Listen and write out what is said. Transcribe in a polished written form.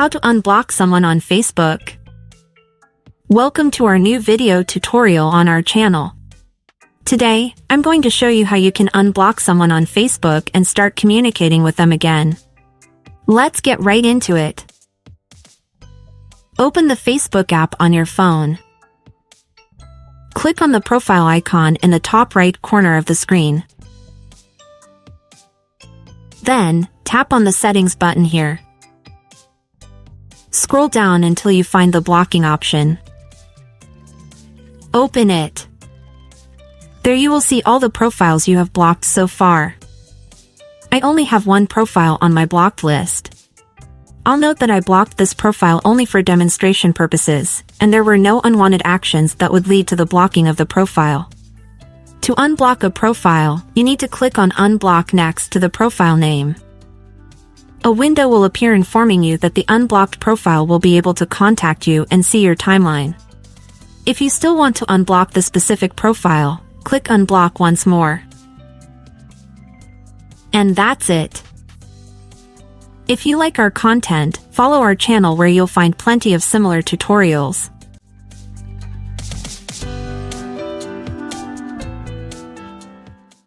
How to unblock someone on Facebook. Welcome to our new video tutorial on our channel. Today, I'm going to show you how you can unblock someone on Facebook and start communicating with them again. Let's get right into it. Open the Facebook app on your phone. Click on the profile icon in the top right corner of the screen. Then, tap on the Settings button here. Scroll down until you find the blocking option. Open it. There you will see all the profiles you have blocked so far. I only have one profile on my blocked list. I'll note that I blocked this profile only for demonstration purposes, and there were no unwanted actions that would lead to the blocking of the profile. To unblock a profile, you need to click on Unblock next to the profile name. A window will appear informing you that the unblocked profile will be able to contact you and see your timeline. If you still want to unblock the specific profile, click Unblock once more. And that's it. If you like our content, follow our channel where you'll find plenty of similar tutorials.